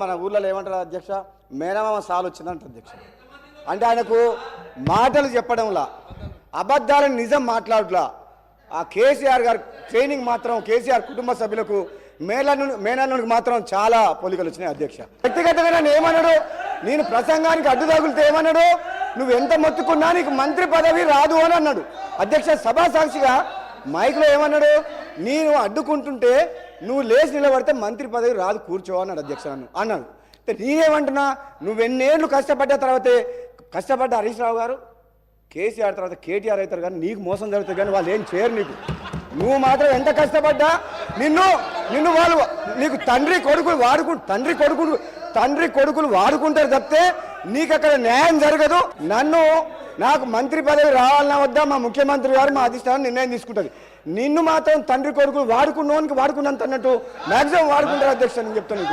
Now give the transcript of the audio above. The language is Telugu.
మన ఊర్లలో ఏమంటారు అధ్యక్ష, మేనమామ సాలు వచ్చిందంట అధ్యక్ష. అంటే ఆయనకు మాటలు చెప్పడంలా, అబద్ధాలను నిజం మాట్లాడలా. ఆ కేసీఆర్ గారు ట్రైనింగ్ మాత్రం కేసీఆర్ కుటుంబ సభ్యులకు మేనల్లునికి మాత్రం చాలా పోలికలు వచ్చినాయి అధ్యక్ష. వ్యక్తిగతంగా నన్ను ఏమన్నాడు, నేను ప్రసంగానికి అడ్డు తగులితే ఏమన్నాడు, నువ్వు ఎంత మొత్తుకున్నా నీకు మంత్రి పదవి రాదు అని అన్నాడు అధ్యక్ష. సభా సాక్షిగా మైక్లో ఏమన్నాడు, నేను అడ్డుకుంటుంటే నువ్వు లేచి నిలబడితే మంత్రి పదవి రాదు, కూర్చో అన్నాడు అధ్యక్ష. నన్ను అన్నాడు. నేనేమంటున్నా, నువ్వెన్నేళ్ళు కష్టపడ్డ తర్వాతే కష్టపడ్డ హరీష్ రావు గారు కేసీఆర్ తర్వాత కేటీఆర్ అవుతారు, కానీ నీకు మోసం జరుగుతుంది, కానీ వాళ్ళు ఏం చేయరు నీకు. నువ్వు మాత్రం ఎంత కష్టపడ్డా నిన్ను వాళ్ళు నీకు తండ్రి కొడుకులు వాడుకుంటారు తప్పితే నీకు అక్కడ న్యాయం జరగదు. నాకు మంత్రి పదవి రావాలన్నా వద్దా మా ముఖ్యమంత్రి గారు మా అధిష్టానం నిర్ణయం తీసుకుంటుంది. నిన్ను మాత్రం తండ్రి కొడుకులు వాడుకున్నోనికి వాడుకున్నంత అన్నట్టు మ్యాక్సిమం వాడుకుంటారు అధ్యక్ష. నేను చెప్తాను.